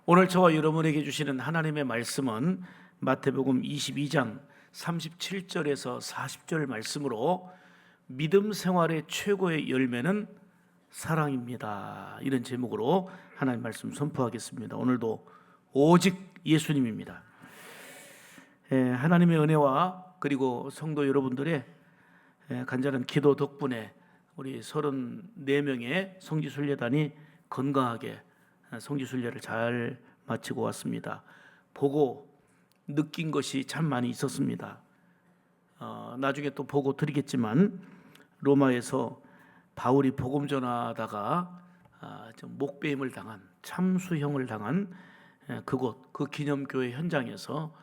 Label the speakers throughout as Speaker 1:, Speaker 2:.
Speaker 1: 오늘 저와 여러분에게 주시는 하나님의 말씀은 마태복음 22장 37절에서 40절 말씀으로 믿음 생활의 최고의 열매는 사랑입니다. 이런 제목으로 하나님 말씀 선포하겠습니다. 오늘도 오직 예수님입니다. 하나님의 은혜와 그리고 성도 여러분들의 간절한 기도 덕분에 우리 34명의 성지순례단이 건강하게 성지순례를 잘 마치고 왔습니다. 보고 느낀 것이 참 많이 있었습니다. 나중에 또 보고 드리겠지만 로마에서 바울이 복음 전하다가 목배임을 당한 참수형을 당한 그곳 그 기념교회 현장에서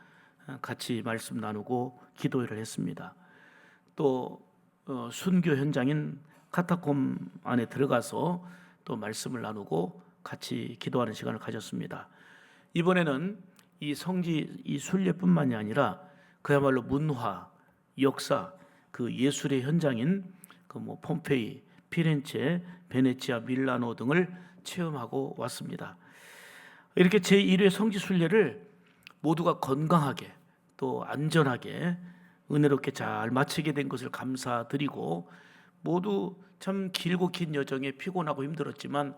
Speaker 1: 같이 말씀 나누고 기도회를 했습니다. 또 순교 현장인 카타콤 안에 들어가서 또 말씀을 나누고 같이 기도하는 시간을 가졌습니다. 이번에는 이 성지 이 순례뿐만이 아니라 그야말로 문화, 역사, 그 예술의 현장인 폼페이, 피렌체, 베네치아, 밀라노 등을 체험하고 왔습니다. 이렇게 제1회 성지 순례를 모두가 건강하게 또 안전하게 은혜롭게 잘 마치게 된 것을 감사드리고, 모두 참 길고 긴 여정에 피곤하고 힘들었지만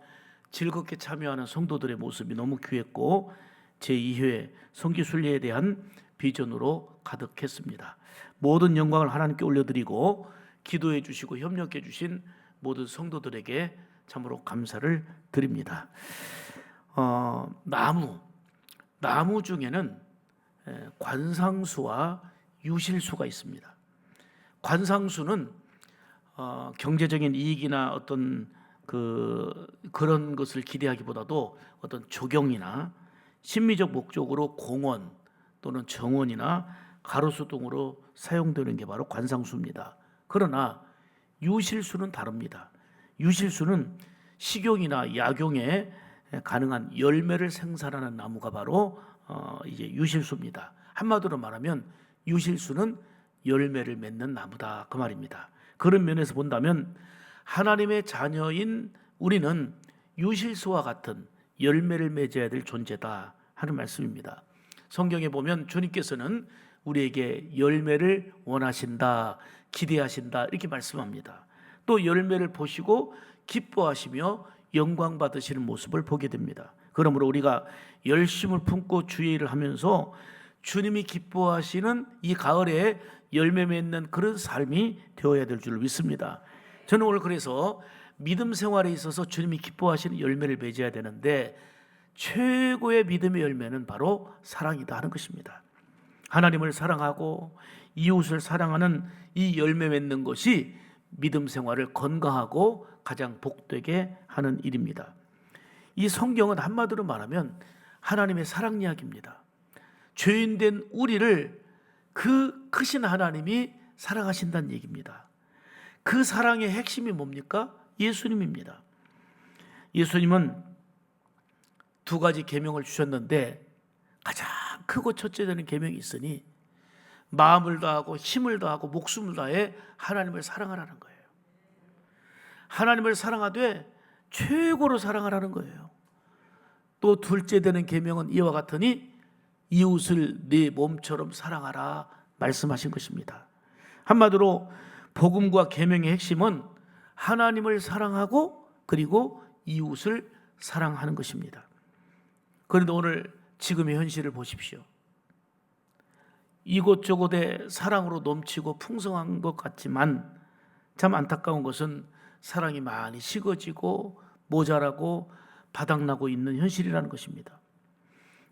Speaker 1: 즐겁게 참여하는 성도들의 모습이 너무 귀했고 제2회 성지순례에 대한 비전으로 가득했습니다. 모든 영광을 하나님께 올려드리고 기도해 주시고 협력해 주신 모든 성도들에게 참으로 감사를 드립니다. 나무 중에는 관상수와 유실수가 있습니다. 관상수는 경제적인 이익이나 어떤 그런 것을 기대하기보다도 어떤 조경이나 심미적 목적으로 공원 또는 정원이나 가로수 등으로 사용되는 게 바로 관상수입니다. 그러나 유실수는 다릅니다. 유실수는 식용이나 약용에 가능한 열매를 생산하는 나무가 바로 이제 유실수입니다. 한마디로 말하면 유실수는 열매를 맺는 나무다 그 말입니다. 그런 면에서 본다면 하나님의 자녀인 우리는 유실수와 같은 열매를 맺어야 될 존재다 하는 말씀입니다. 성경에 보면 주님께서는 우리에게 열매를 원하신다, 기대하신다 이렇게 말씀합니다. 또 열매를 보시고 기뻐하시며 영광 받으시는 모습을 보게 됩니다. 그러므로 우리가 열심을 품고 주의 일을 하면서 주님이 기뻐하시는 이 가을에 열매 맺는 그런 삶이 되어야 될 줄 믿습니다. 저는 오늘 그래서 믿음 생활에 있어서 주님이 기뻐하시는 열매를 맺어야 되는데 최고의 믿음의 열매는 바로 사랑이다 하는 것입니다. 하나님을 사랑하고 이웃을 사랑하는 이 열매 맺는 것이 믿음 생활을 건강하고 가장 복되게 하는 일입니다. 이 성경은 한마디로 말하면 하나님의 사랑 이야기입니다. 죄인된 우리를 그 크신 하나님이 사랑하신다는 얘기입니다. 그 사랑의 핵심이 뭡니까? 예수님입니다. 예수님은 두 가지 계명을 주셨는데 가장 크고 첫째 되는 계명이 있으니 마음을 다하고 힘을 다하고 목숨을 다해 하나님을 사랑하라는 거예요. 하나님을 사랑하되 최고로 사랑하라는 거예요. 또 둘째 되는 계명은 이와 같으니 이웃을 네 몸처럼 사랑하라 말씀하신 것입니다. 한마디로 복음과 계명의 핵심은 하나님을 사랑하고 그리고 이웃을 사랑하는 것입니다. 그런데 오늘 지금의 현실을 보십시오. 이곳저곳에 사랑으로 넘치고 풍성한 것 같지만 참 안타까운 것은 사랑이 많이 식어지고 모자라고 바닥나고 있는 현실이라는 것입니다.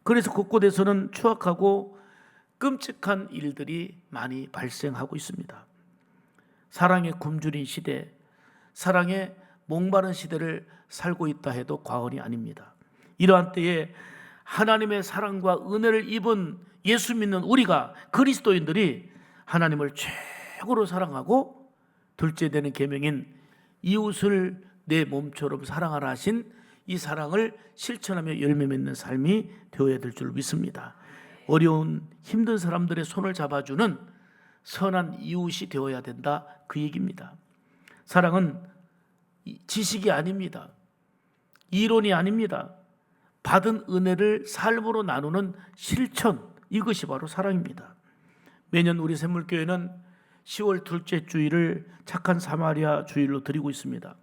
Speaker 1: 그래서 곳곳에서는 추악하고 끔찍한 일들이 많이 발생하고 있습니다. 사랑의 굶주린 시대, 사랑의 목마른 시대를 살고 있다 해도 과언이 아닙니다. 이러한 때에 하나님의 사랑과 은혜를 입은 예수 믿는 우리가 그리스도인들이 하나님을 최고로 사랑하고 둘째 되는 계명인 이웃을 내 몸처럼 사랑하라 하신 이 사랑을 실천하며 열매 맺는 삶이 되어야 될 줄 믿습니다. 어려운 힘든 사람들의 손을 잡아주는 선한 이웃이 되어야 된다 그 얘기입니다. 사랑은 지식이 아닙니다. 이론이 아닙니다. 받은 은혜를 삶으로 나누는 실천, 이것이 바로 사랑입니다. 매년 우리 샘물교회는 10월 둘째 주일을 착한 사마리아 주일로 드리고 있습니다.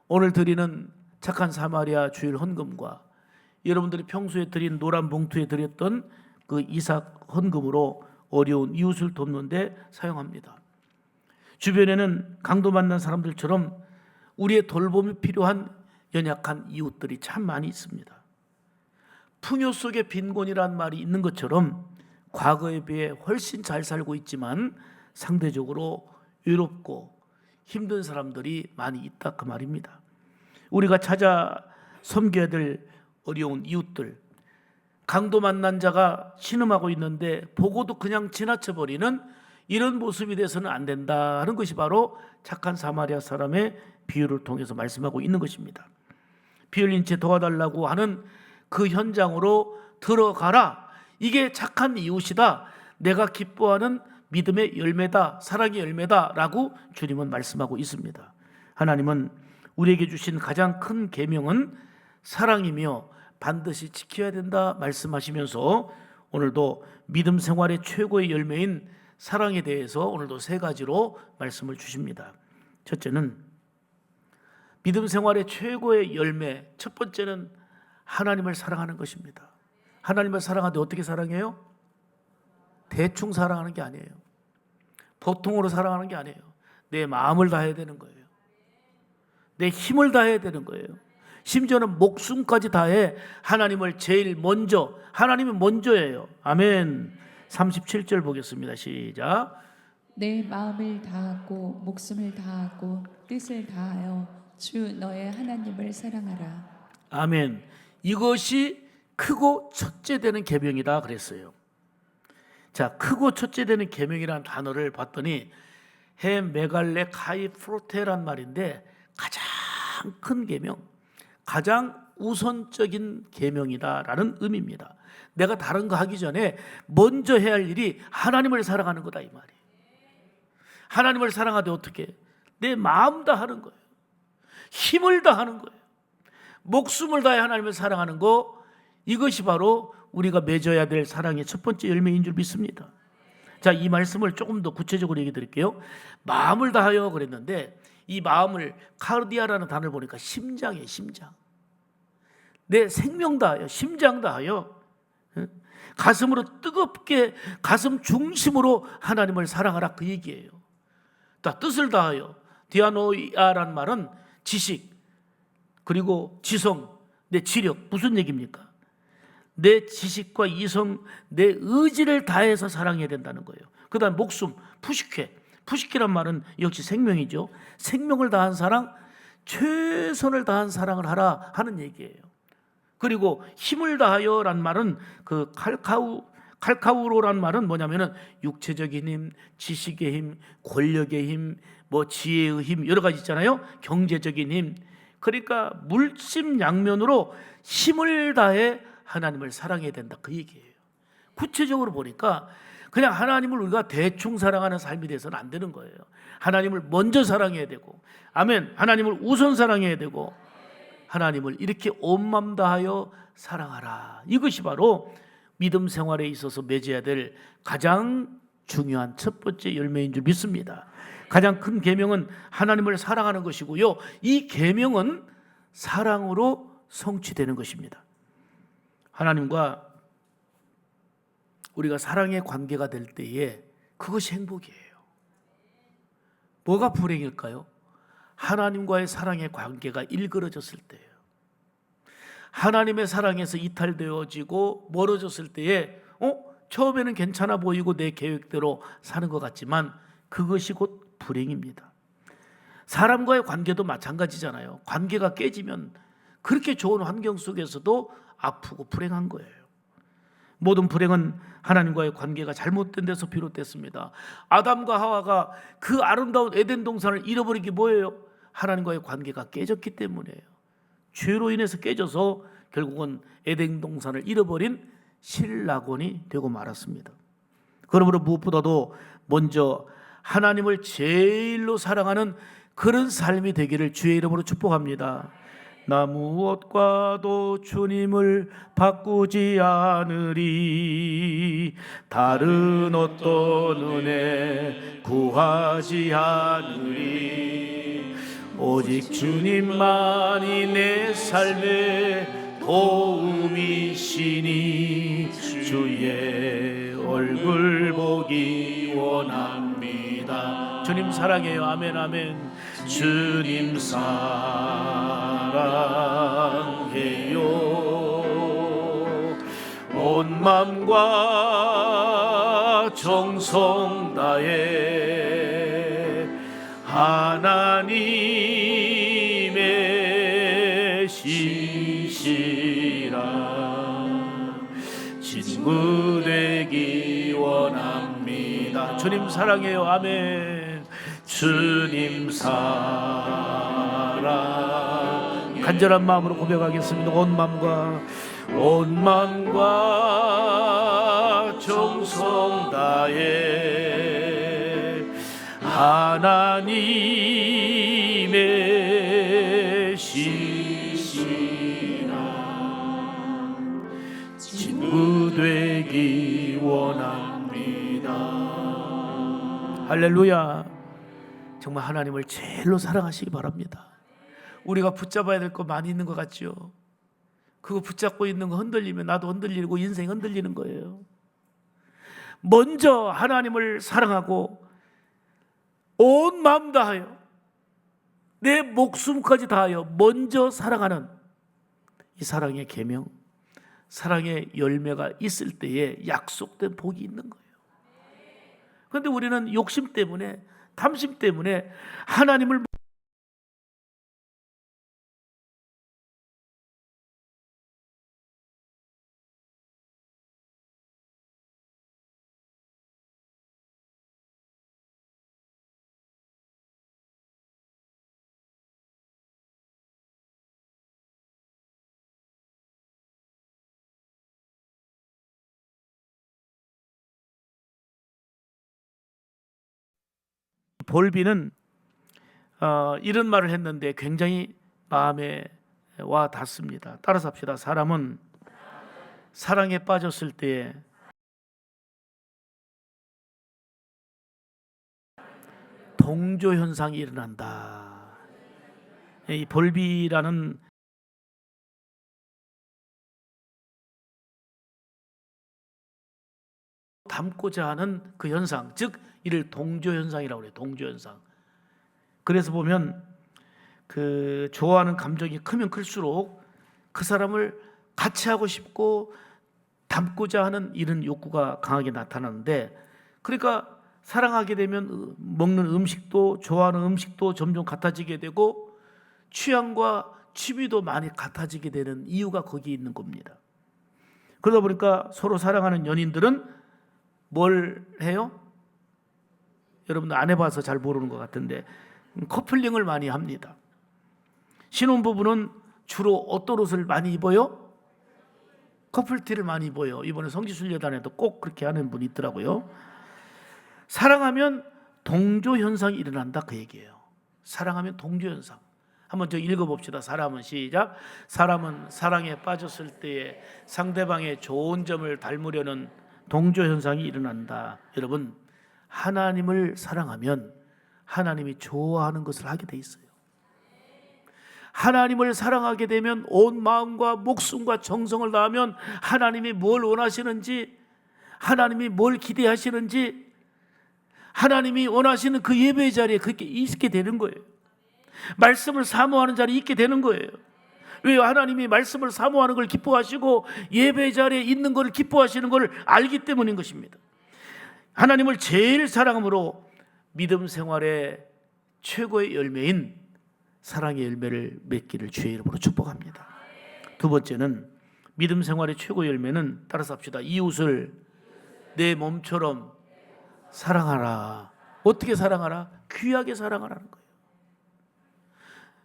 Speaker 1: 오늘 드리는 착한 사마리아 주일 헌금과 여러분들이 평소에 드린 노란 봉투에 드렸던 그 이삭 헌금으로 어려운 이웃을 돕는 데 사용합니다. 주변에는 강도 만난 사람들처럼 우리의 돌봄이 필요한 연약한 이웃들이 참 많이 있습니다. 풍요 속에 빈곤이란 말이 있는 것처럼 과거에 비해 훨씬 잘 살고 있지만 상대적으로 외롭고 힘든 사람들이 많이 있다, 그 말입니다. 우리가 찾아 섬겨야 될 어려운 이웃들, 강도 만난 자가 신음하고 있는데 보고도 그냥 지나쳐버리는 이런 모습이 돼서는 안 된다는 것이 바로 착한 사마리아 사람의 비유를 통해서 말씀하고 있는 것입니다. 피 흘린 채 도와달라고 하는 그 현장으로 들어가라. 이게 착한 이웃이다. 내가 기뻐하는 믿음의 열매다, 사랑의 열매다라고 주님은 말씀하고 있습니다. 하나님은 우리에게 주신 가장 큰 계명은 사랑이며 반드시 지켜야 된다 말씀하시면서 오늘도 믿음 생활의 최고의 열매인 사랑에 대해서 오늘도 세 가지로 말씀을 주십니다. 첫째는 믿음 생활의 최고의 열매, 첫 번째는 하나님을 사랑하는 것입니다. 하나님을 사랑하는데 어떻게 사랑해요? 대충 사랑하는 게 아니에요. 보통으로 사랑하는 게 아니에요. 내 마음을 다해야 되는 거예요. 내 힘을 다해야 되는 거예요. 심지어는 목숨까지 다해 하나님을 제일 먼저, 하나님이 먼저예요. 아멘. 37절 보겠습니다. 시작.
Speaker 2: 내 마음을 다하고 목숨을 다하고 뜻을 다하여 주 너의 하나님을 사랑하라.
Speaker 1: 아멘. 이것이 크고 첫째 되는 계명이다 그랬어요. 자, 크고 첫째 되는 계명이라는 단어를 봤더니 헤 메갈레 카이 프로테란 말인데 가장 큰 계명, 가장 우선적인 계명이다라는 의미입니다. 내가 다른 거 하기 전에 먼저 해야 할 일이 하나님을 사랑하는 거다, 이 말이에요. 하나님을 사랑하되 어떻게? 내 마음 다하는 거예요. 힘을 다하는 거예요. 목숨을 다해 하나님을 사랑하는 거, 이것이 바로 우리가 맺어야 될 사랑의 첫 번째 열매인 줄 믿습니다. 자, 이 말씀을 조금 더 구체적으로 얘기 드릴게요. 마음을 다하여 그랬는데 이 마음을 카르디아라는 단어를 보니까 심장이에요. 심장. 내 생명 다하여, 심장 다하여, 가슴으로 뜨겁게 가슴 중심으로 하나님을 사랑하라, 그 얘기예요. 자, 뜻을 다하여, 디아노이아라는 말은 지식, 그리고 지성, 내 지력, 무슨 얘기입니까? 내 지식과 이성, 내 의지를 다해서 사랑해야 된다는 거예요. 그 다음 목숨, 푸시케. 푸시케란 말은 역시 생명이죠. 생명을 다한 사랑, 최선을 다한 사랑을 하라 하는 얘기예요. 그리고 힘을 다하여란 말은 그 칼카우로란 말은 뭐냐면은 육체적인 힘, 지식의 힘, 권력의 힘, 뭐 지혜의 힘, 여러 가지 있잖아요. 경제적인 힘. 그러니까 물심양면으로 힘을 다해 하나님을 사랑해야 된다, 그 얘기예요. 구체적으로 보니까 그냥 하나님을 우리가 대충 사랑하는 삶이 돼서는 안 되는 거예요. 하나님을 먼저 사랑해야 되고, 아멘, 하나님을 우선 사랑해야 되고, 하나님을 이렇게 온 마음 다하여 사랑하라. 이것이 바로 믿음 생활에 있어서 맺어야 될 가장 중요한 첫 번째 열매인 줄 믿습니다. 가장 큰 계명은 하나님을 사랑하는 것이고요, 이 계명은 사랑으로 성취되는 것입니다. 하나님과 우리가 사랑의 관계가 될 때에 그것이 행복이에요. 뭐가 불행일까요? 하나님과의 사랑의 관계가 일그러졌을 때예요. 하나님의 사랑에서 이탈되어지고 멀어졌을 때에 처음에는 괜찮아 보이고 내 계획대로 사는 것 같지만 그것이 곧 불행입니다. 사람과의 관계도 마찬가지잖아요. 관계가 깨지면 그렇게 좋은 환경 속에서도 아프고 불행한 거예요. 모든 불행은 하나님과의 관계가 잘못된 데서 비롯됐습니다. 아담과 하와가 그 아름다운 에덴 동산을 잃어버린 게 뭐예요? 하나님과의 관계가 깨졌기 때문이에요. 죄로 인해서 깨져서 결국은 에덴 동산을 잃어버린 실낙원이 되고 말았습니다. 그러므로 무엇보다도 먼저 하나님을 제일로 사랑하는 그런 삶이 되기를 주의 이름으로 축복합니다. 나 무엇과도 주님을 바꾸지 않으리. 다른 어떤 은혜 구하지 않으리. 오직 주님만이 내 삶의 도움이시니 주의 얼굴 보기 원합니다. 주님 사랑해요. 아멘 아멘. 주님 사랑해요. 온 마음과 정성 다해 하나님의 신실한 친구 되기 원합니다. 주님 사랑해요. 아멘. 주님 사랑. 간절한 마음으로 고백하겠습니다. 온 마음과 정성 다해 하나님의 신실한 친구 되기 원합니다. 할렐루야. 정말 하나님을 제일로 사랑하시기 바랍니다. 우리가 붙잡아야 될 거 많이 있는 것 같죠? 그거 붙잡고 있는 거 흔들리면 나도 흔들리고 인생이 흔들리는 거예요. 먼저 하나님을 사랑하고 온 마음 다하여 내 목숨까지 다하여 먼저 사랑하는 이 사랑의 계명, 사랑의 열매가 있을 때에 약속된 복이 있는 거예요. 그런데 우리는 욕심 때문에, 탐심 때문에 하나님을 볼비는 이런 말을 했는데 굉장히 마음에 와 닿습니다. 따라서 합시다. 사람은 사랑에 빠졌을 때에 동조 현상이 일어난다. 이 볼비라는 닮고자 하는 그 현상, 즉 이를 동조 현상이라고 해요. 동조 현상. 그래서 보면 그 좋아하는 감정이 크면 클수록 그 사람을 같이 하고 싶고 닮고자 하는 이런 욕구가 강하게 나타나는데, 그러니까 사랑하게 되면 먹는 음식도, 좋아하는 음식도 점점 같아지게 되고 취향과 취미도 많이 같아지게 되는 이유가 거기에 있는 겁니다. 그러다 보니까 서로 사랑하는 연인들은 뭘 해요? 여러분들 안 해봐서 잘 모르는 것 같은데 커플링을 많이 합니다. 신혼부부는 주로 어떤 옷을 많이 입어요? 커플티를 많이 입어요. 이번에 성지순례단에도 꼭 그렇게 하는 분이 있더라고요. 사랑하면 동조현상이 일어난다, 그 얘기예요. 사랑하면 동조현상. 한번 저 읽어봅시다. 사람은 시작. 사람은 사랑에 빠졌을 때에 상대방의 좋은 점을 닮으려는 동조현상이 일어난다. 여러분, 하나님을 사랑하면 하나님이 좋아하는 것을 하게 돼 있어요. 하나님을 사랑하게 되면 온 마음과 목숨과 정성을 다하면 하나님이 뭘 원하시는지, 하나님이 뭘 기대하시는지, 하나님이 원하시는 그 예배의 자리에 그렇게 있게 되는 거예요. 말씀을 사모하는 자리에 있게 되는 거예요. 왜요? 하나님이 말씀을 사모하는 걸 기뻐하시고 예배의 자리에 있는 걸 기뻐하시는 걸 알기 때문인 것입니다. 하나님을 제일 사랑함으로 믿음 생활의 최고의 열매인 사랑의 열매를 맺기를 주의 이름으로 축복합니다. 두 번째는 믿음 생활의 최고 열매는, 따라서 합시다. 이웃을 내 몸처럼 사랑하라. 어떻게 사랑하라? 귀하게 사랑하라는 거예요.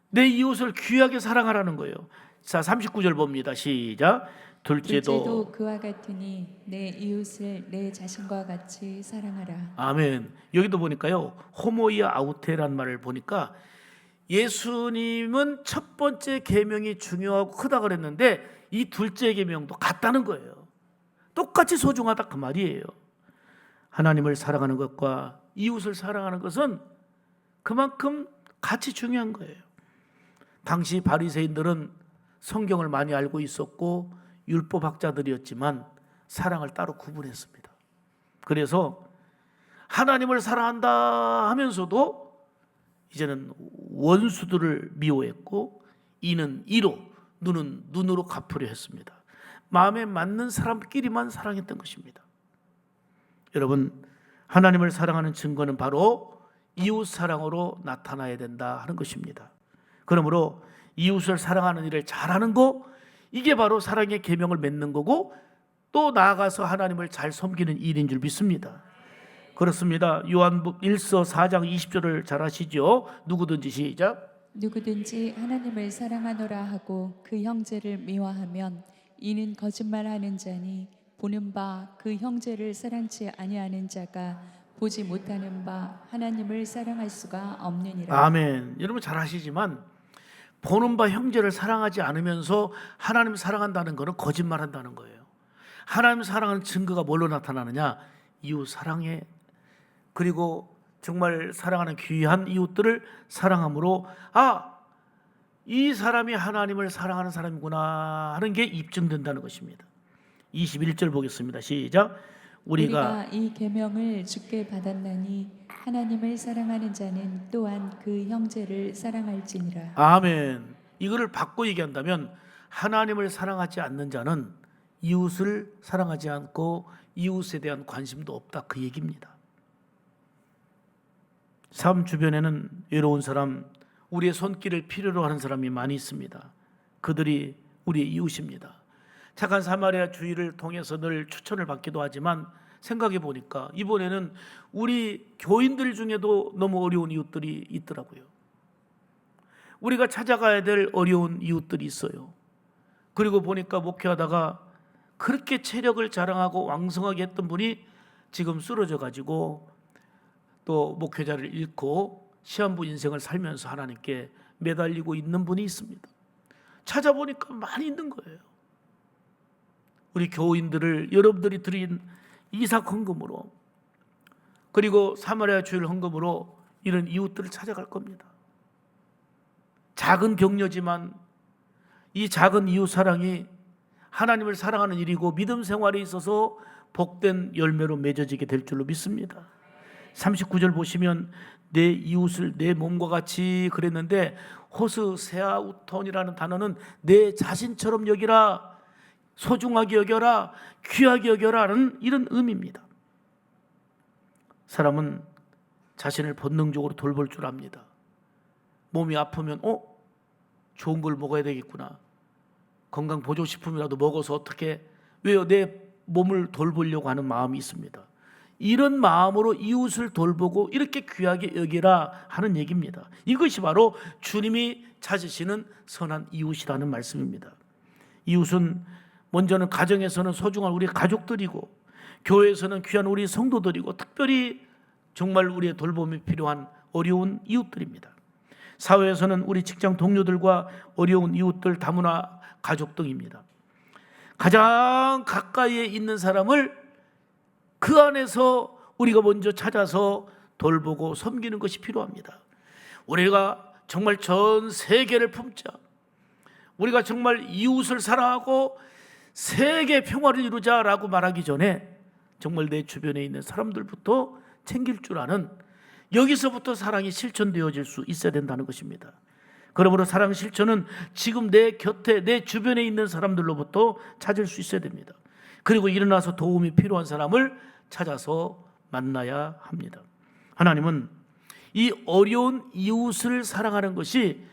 Speaker 1: 내 이웃을 귀하게 사랑하라는 거예요. 자, 39절 봅니다. 시작. 둘째도
Speaker 2: 그와 같으니 내 이웃을 내 자신과 같이 사랑하라.
Speaker 1: 아멘. 여기도 보니까요, 호모이아 아우테라는 말을 보니까 예수님은 첫 번째 계명이 중요하고 크다 그랬는데 이 둘째 계명도 같다는 거예요. 똑같이 소중하다 그 말이에요. 하나님을 사랑하는 것과 이웃을 사랑하는 것은 그만큼 같이 중요한 거예요. 당시 바리새인들은 성경을 많이 알고 있었고 율법학자들이었지만 사랑을 따로 구분했습니다. 그래서 하나님을 사랑한다 하면서도 이제는 원수들을 미워했고 이는 이로 눈은 눈으로 갚으려 했습니다. 마음에 맞는 사람끼리만 사랑했던 것입니다. 여러분, 하나님을 사랑하는 증거는 바로 이웃 사랑으로 나타나야 된다 하는 것입니다. 그러므로 이웃을 사랑하는 일을 잘하는 거, 이게 바로 사랑의 계명을 맺는 거고 또 나아가서 하나님을 잘 섬기는 일인 줄 믿습니다. 그렇습니다. 요한복음 1서 4장 20절을 잘 아시죠? 누구든지 시작.
Speaker 2: 누구든지 하나님을 사랑하노라 하고 그 형제를 미워하면 이는 거짓말하는 자니 보는 바 그 형제를 사랑치 아니하는 자가 보지 못하는 바 하나님을 사랑할 수가 없느니라.
Speaker 1: 아멘. 여러분 잘 아시지만 보는 바 형제를 사랑하지 않으면서 하나님 사랑한다는 것은 거짓말한다는 거예요. 하나님 사랑하는 증거가 뭘로 나타나느냐? 이웃 사랑에, 그리고 정말 사랑하는 귀한 이웃들을 사랑함으로 이 사람이 하나님을 사랑하는 사람이구나 하는 게 입증된다는 것입니다. 21절 보겠습니다. 시작.
Speaker 2: 우리가 이 계명을 주께 받았나니 하나님을 사랑하는 자는 또한 그 형제를 사랑할지니라.
Speaker 1: 아멘. 이거를 바꿔 얘기한다면 하나님을 사랑하지 않는 자는 이웃을 사랑하지 않고 이웃에 대한 관심도 없다 그 얘기입니다. 삶 주변에는 외로운 사람, 우리의 손길을 필요로 하는 사람이 많이 있습니다. 그들이 우리의 이웃입니다. 착한 사마리아 주의를 통해서 늘 추천을 받기도 하지만 생각해 보니까 이번에는 우리 교인들 중에도 너무 어려운 이웃들이 있더라고요. 우리가 찾아가야 될 어려운 이웃들이 있어요. 그리고 보니까 목회하다가 그렇게 체력을 자랑하고 왕성하게 했던 분이 지금 쓰러져 가지고 또 목회자를 잃고 시한부 인생을 살면서 하나님께 매달리고 있는 분이 있습니다. 찾아보니까 많이 있는 거예요. 우리 교인들을 여러분들이 드린 이삭 헌금으로 그리고 사마리아 주일 헌금으로 이런 이웃들을 찾아갈 겁니다. 작은 격려지만 이 작은 이웃 사랑이 하나님을 사랑하는 일이고 믿음 생활에 있어서 복된 열매로 맺어지게 될 줄로 믿습니다. 39절 보시면 내 이웃을 내 몸과 같이 그랬는데 호스 세아우톤이라는 단어는 내 자신처럼 여기라, 소중하게 여겨라, 귀하게 여겨라는 이런 의미입니다. 사람은 자신을 본능적으로 돌볼 줄 압니다. 몸이 아프면 좋은 걸 먹어야 되겠구나, 건강보조식품이라도 먹어서 어떻게, 왜요? 내 몸을 돌보려고 하는 마음이 있습니다. 이런 마음으로 이웃을 돌보고 이렇게 귀하게 여기라 하는 얘기입니다. 이것이 바로 주님이 찾으시는 선한 이웃이라는 말씀입니다. 이웃은 먼저는 가정에서는 소중한 우리 가족들이고 교회에서는 귀한 우리 성도들이고 특별히 정말 우리의 돌봄이 필요한 어려운 이웃들입니다. 사회에서는 우리 직장 동료들과 어려운 이웃들, 다문화 가족 등입니다. 가장 가까이에 있는 사람을 그 안에서 우리가 먼저 찾아서 돌보고 섬기는 것이 필요합니다. 우리가 정말 전 세계를 품자, 우리가 정말 이웃을 사랑하고 세계 평화를 이루자라고 말하기 전에 정말 내 주변에 있는 사람들부터 챙길 줄 아는, 여기서부터 사랑이 실천되어질 수 있어야 된다는 것입니다. 그러므로 사랑 실천은 지금 내 곁에 내 주변에 있는 사람들로부터 찾을 수 있어야 됩니다. 그리고 일어나서 도움이 필요한 사람을 찾아서 만나야 합니다. 하나님은 이 어려운 이웃을 사랑하는 것이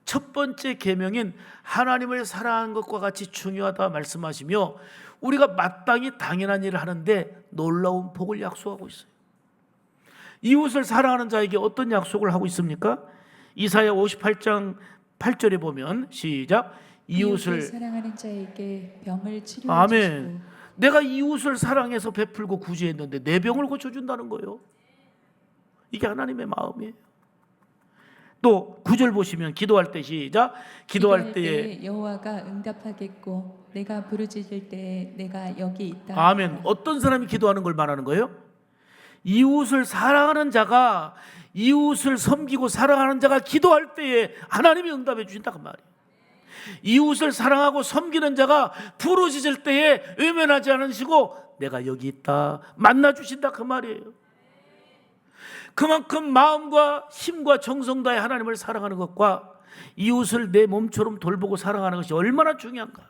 Speaker 1: 첫 번째 계명인 하나님을 사랑하는 것과 같이 중요하다 말씀하시며 우리가 마땅히 당연한 일을 하는데 놀라운 복을 약속하고 있어요. 이웃을 사랑하는 자에게 어떤 약속을 하고 있습니까? 이사야 58장 8절에 보면 시작. 이웃을
Speaker 2: 사랑하는 자에게 병을 치료해
Speaker 1: 아멘.
Speaker 2: 주시고
Speaker 1: 내가 이웃을 사랑해서 베풀고 구제했는데 내 병을 고쳐준다는 거예요. 이게 하나님의 마음이에요. 또 9절 보시면 기도할 때 시작. 기도할 때에
Speaker 2: 여호와가 응답하겠고 내가 부르짖을 때에 내가 여기 있다.
Speaker 1: 아멘. 어떤 사람이 기도하는 걸 말하는 거예요? 이웃을 사랑하는 자가, 이웃을 섬기고 사랑하는 자가 기도할 때에 하나님이 응답해 주신다 그 말이에요. 이웃을 사랑하고 섬기는 자가 부르짖을 때에 외면하지 않으시고 내가 여기 있다 만나 주신다 그 말이에요. 그만큼 마음과 힘과 정성 다해 하나님을 사랑하는 것과 이웃을 내 몸처럼 돌보고 사랑하는 것이 얼마나 중요한가.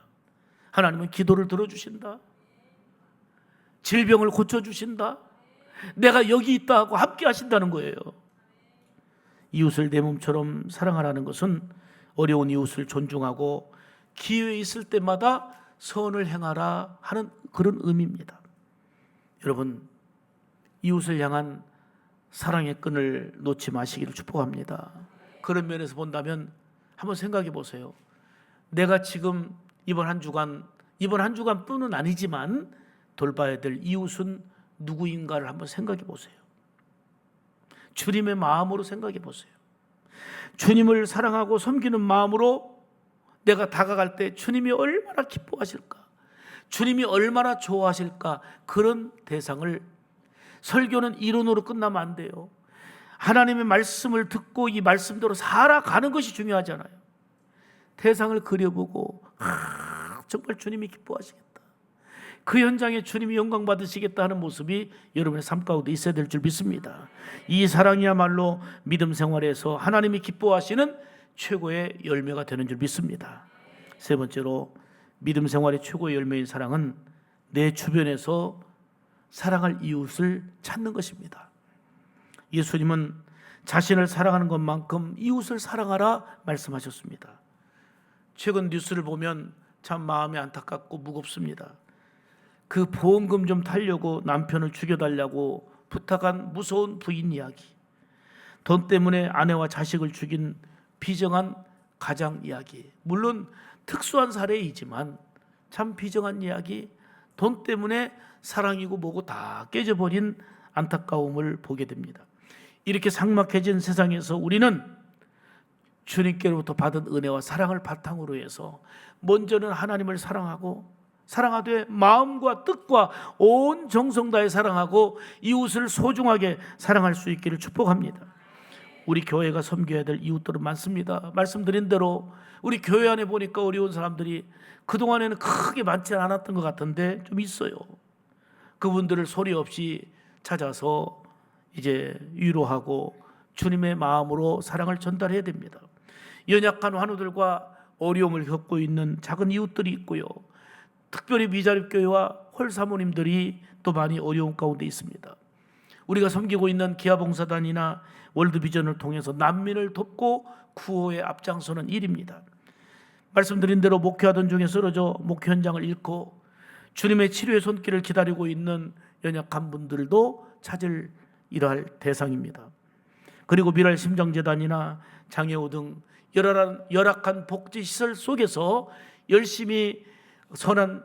Speaker 1: 하나님은 기도를 들어주신다. 질병을 고쳐주신다. 내가 여기 있다 하고 함께 하신다는 거예요. 이웃을 내 몸처럼 사랑하라는 것은 어려운 이웃을 존중하고 기회 있을 때마다 선을 행하라 하는 그런 의미입니다. 여러분, 이웃을 향한 사랑의 끈을 놓지 마시기를 축복합니다. 그런 면에서 본다면 한번 생각해 보세요. 내가 지금 이번 한 주간뿐은 아니지만 돌봐야 될 이웃은 누구인가를 한번 생각해 보세요. 주님의 마음으로 생각해 보세요. 주님을 사랑하고 섬기는 마음으로 내가 다가갈 때 주님이 얼마나 기뻐하실까, 주님이 얼마나 좋아하실까. 그런 대상을, 설교는 이론으로 끝나면 안 돼요. 하나님의 말씀을 듣고 이 말씀대로 살아가는 것이 중요하잖아요. 대상을 그려보고 정말 주님이 기뻐하시겠다, 그 현장에 주님이 영광 받으시겠다 하는 모습이 여러분의 삶 가운데 있어야 될 줄 믿습니다. 이 사랑이야말로 믿음 생활에서 하나님이 기뻐하시는 최고의 열매가 되는 줄 믿습니다. 세 번째로 믿음 생활의 최고의 열매인 사랑은 내 주변에서 사랑할 이웃을 찾는 것입니다. 예수님은 자신을 사랑하는 것만큼 이웃을 사랑하라 말씀하셨습니다. 최근 뉴스를 보면 참 마음이 안타깝고 무겁습니다. 그 보험금 좀 타려고 남편을 죽여달라고 부탁한 무서운 부인 이야기, 돈 때문에 아내와 자식을 죽인 비정한 가장 이야기, 물론 특수한 사례이지만 참 비정한 이야기, 돈 때문에 사랑이고 뭐고 다 깨져버린 안타까움을 보게 됩니다. 이렇게 삭막해진 세상에서 우리는 주님께로부터 받은 은혜와 사랑을 바탕으로 해서 먼저는 하나님을 사랑하되 마음과 뜻과 온 정성 다해 사랑하고 이웃을 소중하게 사랑할 수 있기를 축복합니다. 우리 교회가 섬겨야 될 이웃들은 많습니다. 말씀드린 대로 우리 교회 안에 보니까 어려운 사람들이 그동안에는 크게 많지 않았던 것 같은데 좀 있어요. 그분들을 소리 없이 찾아서 이제 위로하고 주님의 마음으로 사랑을 전달해야 됩니다. 연약한 환우들과 어려움을 겪고 있는 작은 이웃들이 있고요. 특별히 미자립교회와 홀사모님들이 또 많이 어려운 가운데 있습니다. 우리가 섬기고 있는 기아봉사단이나 월드비전을 통해서 난민을 돕고 구호에 앞장서는 일입니다. 말씀드린 대로 목회하던 중에 쓰러져 목회 현장을 잃고 주님의 치료의 손길을 기다리고 있는 연약한 분들도 찾을 일할 대상입니다. 그리고 미랄 심정재단이나 장애우 등 열악한 복지시설 속에서 열심히 선한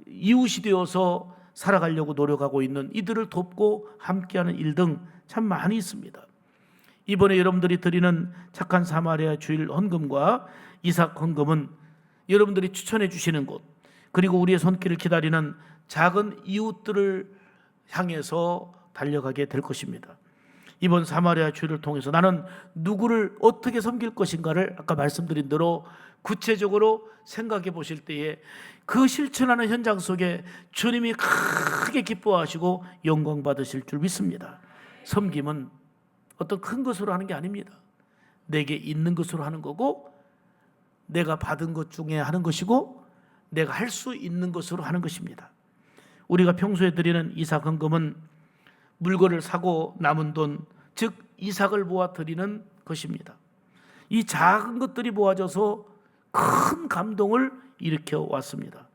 Speaker 1: 이웃이 되어서 살아가려고 노력하고 있는 이들을 돕고 함께하는 일 등 참 많이 있습니다. 이번에 여러분들이 드리는 착한 사마리아 주일 헌금과 이삭 헌금은 여러분들이 추천해 주시는 곳, 그리고 우리의 손길을 기다리는 작은 이웃들을 향해서 달려가게 될 것입니다. 이번 사마리아 주일을 통해서 나는 누구를 어떻게 섬길 것인가를 아까 말씀드린 대로 구체적으로 생각해 보실 때에 그 실천하는 현장 속에 주님이 크게 기뻐하시고 영광 받으실 줄 믿습니다. 섬김은 어떤 큰 것으로 하는 게 아닙니다. 내게 있는 것으로 하는 거고, 내가 받은 것 중에 하는 것이고, 내가 할 수 있는 것으로 하는 것입니다. 우리가 평소에 드리는 이삭 헌금은 물건을 사고 남은 돈, 즉 이삭을 모아 드리는 것입니다. 이 작은 것들이 모아져서 큰 감동을 일으켜 왔습니다.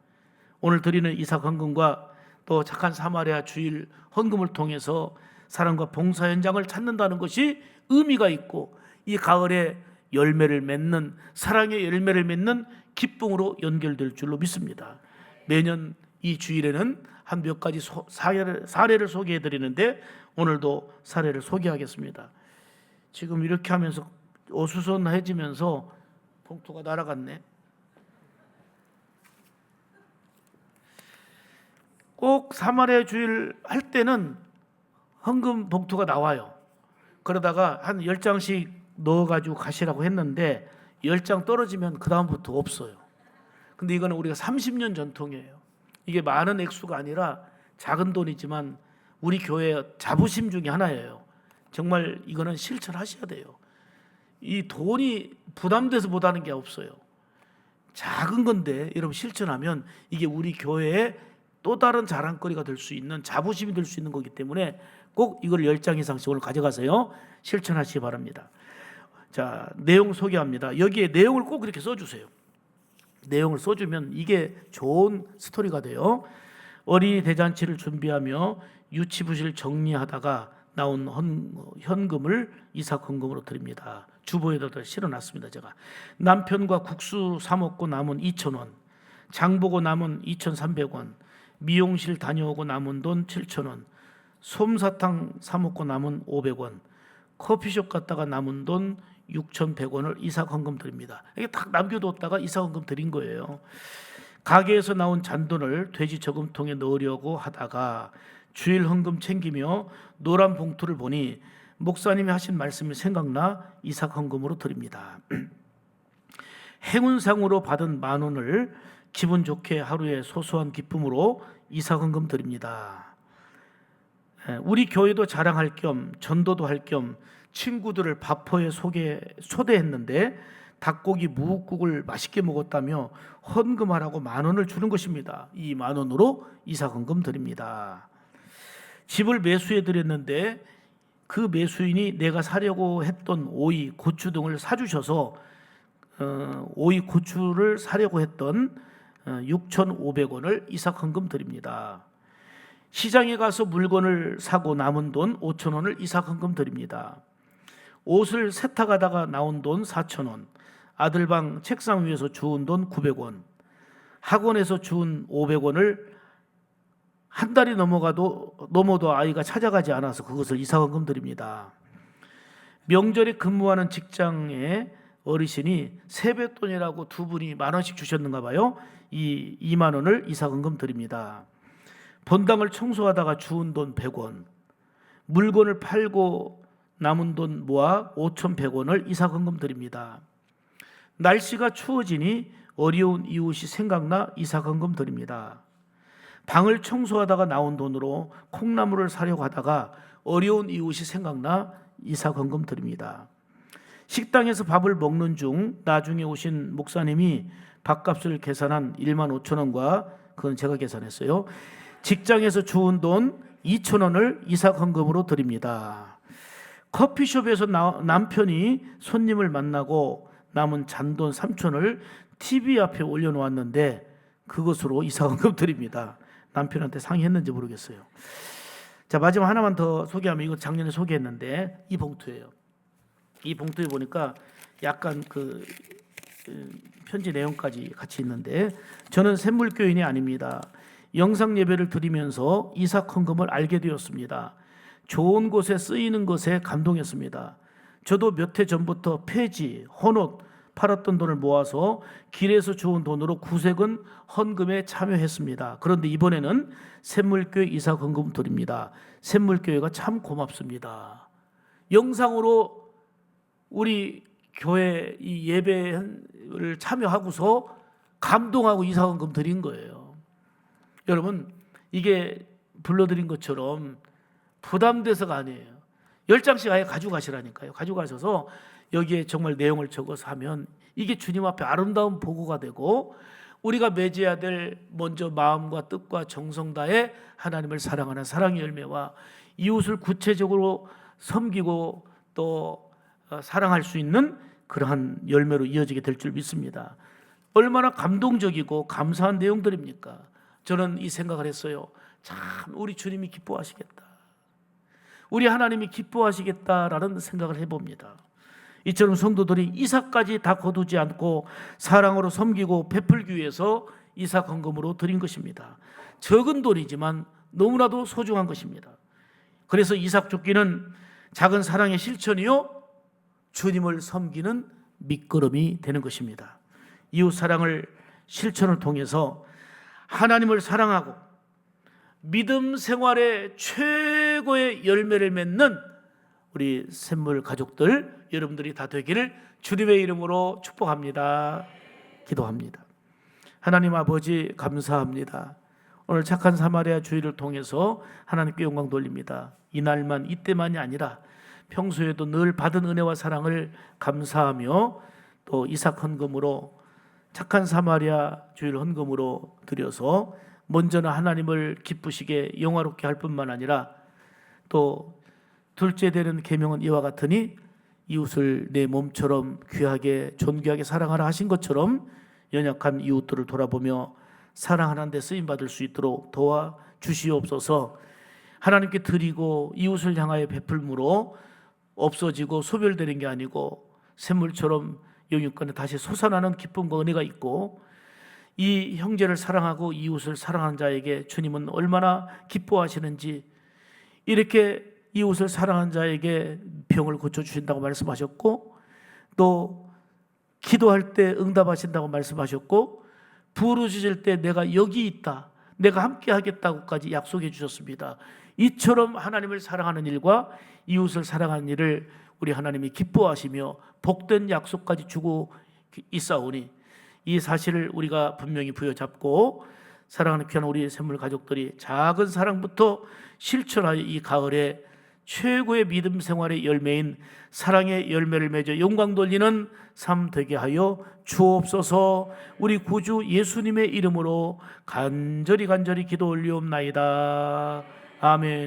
Speaker 1: 오늘 드리는 이삭 헌금과 또 착한 사마리아 주일 헌금을 통해서 사랑과 봉사 현장을 찾는다는 것이 의미가 있고, 이 가을에 열매를 맺는, 사랑의 열매를 맺는 기쁨으로 연결될 줄로 믿습니다. 매년 이 주일에는 한 몇 가지 사례를 소개해 드리는데 오늘도 사례를 소개하겠습니다. 지금 이렇게 하면서 어수선해지면서 봉투가 날아갔네. 꼭 사마리아 주일 할 때는 헌금 봉투가 나와요. 그러다가 한 10장씩 넣어가지고 가시라고 했는데 10장 떨어지면 그 다음부터 없어요. 근데 이거는 우리가 30년 전통이에요. 이게 많은 액수가 아니라 작은 돈이지만 우리 교회의 자부심 중에 하나예요. 정말 이거는 실천하셔야 돼요. 이 돈이 부담돼서 못하는 게 없어요. 작은 건데 여러분 실천하면 이게 우리 교회의 또 다른 자랑거리가 될 수 있는, 자부심이 될 수 있는 거기 때문에 꼭 이걸 10장 이상씩 오늘 가져가세요. 실천하시기 바랍니다. 자, 내용 소개합니다. 여기에 내용을 꼭 이렇게 써주세요. 내용을 써주면 이게 좋은 스토리가 돼요. 어린이 대잔치를 준비하며 유치부실 정리하다가 나온 현금을 이삭 헌금으로 드립니다. 주보에다 실어놨습니다. 제가 남편과 국수 사 먹고 남은 2,000원, 장 보고 남은 2,300원, 미용실 다녀오고 남은 돈 7,000원, 솜사탕 사 먹고 남은 500원, 커피숍 갔다가 남은 돈 6,100원을 이삭 헌금 드립니다. 이게 딱 남겨뒀다가 이삭 헌금 드린 거예요. 가게에서 나온 잔돈을 돼지 저금통에 넣으려고 하다가 주일 헌금 챙기며 노란 봉투를 보니 목사님이 하신 말씀이 생각나 이삭 헌금으로 드립니다. 행운상으로 받은 10,000원을 기분 좋게 하루의 소소한 기쁨으로 이삭 헌금 드립니다. 우리 교회도 자랑할 겸 전도도 할 겸 친구들을 밥포에 초대했는데 닭고기 무국국을 맛있게 먹었다며 헌금하라고 10,000원을 주는 것입니다. 이 10,000원으로 이삭 헌금 드립니다. 집을 매수해 드렸는데 그 매수인이 내가 사려고 했던 오이, 고추 등을 사주셔서 오이, 고추를 사려고 했던 6,500원을 이삭 헌금 드립니다. 시장에 가서 물건을 사고 남은 돈 5,000원을 이삭 헌금 드립니다. 옷을 세탁하다가 나온 돈 4,000원, 아들방 책상 위에서 주운 돈 900원, 학원에서 주운 500원을 한 달이 넘어도 아이가 찾아가지 않아서 그것을 이삭 헌금 드립니다. 명절에 근무하는 직장에 어르신이 세뱃돈이라고 두 분이 10,000원씩 주셨는가 봐요. 이 20,000원을 이삭 헌금 드립니다. 본당을 청소하다가 주운 돈 100원, 물건을 팔고 남은 돈 모아 5,100원을 이삭 헌금 드립니다. 날씨가 추워지니 어려운 이웃이 생각나 이삭 헌금 드립니다. 방을 청소하다가 나온 돈으로 콩나물을 사려고 하다가 어려운 이웃이 생각나 이삭 헌금 드립니다. 식당에서 밥을 먹는 중 나중에 오신 목사님이 밥값을 계산한 15,000원과 그건 제가 계산했어요. 직장에서 주운 돈 2,000원을 이삭 헌금으로 드립니다. 커피숍에서 남편이 손님을 만나고 남은 잔돈 3,000원을 TV 앞에 올려놓았는데 그것으로 이삭 헌금 드립니다. 남편한테 상의했는지 모르겠어요. 자, 마지막 하나만 더 소개하면 이거 작년에 소개했는데 이 봉투예요. 이 봉투에 보니까 약간 그 편지 내용까지 같이 있는데 저는 샘물교인이 아닙니다. 영상 예배를 드리면서 이삭 헌금을 알게 되었습니다. 좋은 곳에 쓰이는 것에 감동했습니다. 저도 몇 해 전부터 폐지, 헌옷 팔았던 돈을 모아서 길에서 주운 돈으로 구세군 헌금에 참여했습니다. 그런데 이번에는 샘물교회 이삭 헌금 드립니다. 샘물교회가 참 고맙습니다. 영상으로 우리 교회 이 예배를 참여하고서 감동하고 이삭 헌금 드린 거예요. 여러분, 이게 불러드린 것처럼 부담돼서가 아니에요. 10장씩 아예 가져가시라니까요. 가져가셔서 여기에 정말 내용을 적어서 하면 이게 주님 앞에 아름다운 보고가 되고 우리가 맺어야 될 먼저 마음과 뜻과 정성 다해 하나님을 사랑하는 사랑의 열매와 이웃을 구체적으로 섬기고 또 사랑할 수 있는 그러한 열매로 이어지게 될 줄 믿습니다. 얼마나 감동적이고 감사한 내용들입니까? 저는 이 생각을 했어요. 참 우리 주님이 기뻐하시겠다. 우리 하나님이 기뻐하시겠다라는 생각을 해봅니다. 이처럼 성도들이 이삭까지 다 거두지 않고 사랑으로 섬기고 베풀기 위해서 이삭 헌금으로 드린 것입니다. 적은 돈이지만 너무나도 소중한 것입니다. 그래서 이삭 줍기는 작은 사랑의 실천이요 주님을 섬기는 밑거름이 되는 것입니다. 이웃 사랑을 실천을 통해서 하나님을 사랑하고 믿음 생활의 최고의 열매를 맺는 우리 샘물 가족들 여러분들이 다 되기를 주님의 이름으로 축복합니다. 기도합니다. 하나님 아버지 감사합니다. 오늘 착한 사마리아 주의를 통해서 하나님께 영광 돌립니다. 이날만 이때만이 아니라 평소에도 늘 받은 은혜와 사랑을 감사하며 또 이삭 헌금으로 착한 사마리아 주의를 헌금으로 드려서 먼저는 하나님을 기쁘시게 영화롭게 할 뿐만 아니라 또 둘째 되는 계명은 이와 같으니 이웃을 내 몸처럼 귀하게 존귀하게 사랑하라 하신 것처럼 연약한 이웃들을 돌아보며 사랑하는 데 쓰임받을 수 있도록 도와주시옵소서. 하나님께 드리고 이웃을 향하여 베풀므로 없어지고 소멸되는 게 아니고 샘물처럼 영육간에 다시 솟아나는 기쁨과 은혜가 있고, 이 형제를 사랑하고 이웃을 사랑하는 자에게 주님은 얼마나 기뻐하시는지, 이렇게 이웃을 사랑하는 자에게 병을 고쳐주신다고 말씀하셨고, 또 기도할 때 응답하신다고 말씀하셨고, 부르짖을 때 내가 여기 있다, 내가 함께 하겠다고까지 약속해 주셨습니다. 이처럼 하나님을 사랑하는 일과 이웃을 사랑하는 일을 우리 하나님이 기뻐하시며 복된 약속까지 주고 있사오니, 이 사실을 우리가 분명히 부여잡고 사랑하는 귀한 우리 샘물 가족들이 작은 사랑부터 실천하여 이 가을에 최고의 믿음 생활의 열매인 사랑의 열매를 맺어 영광 돌리는 삶 되게 하여 주옵소서. 우리 구주 예수님의 이름으로 간절히 기도 올리옵나이다. 아멘.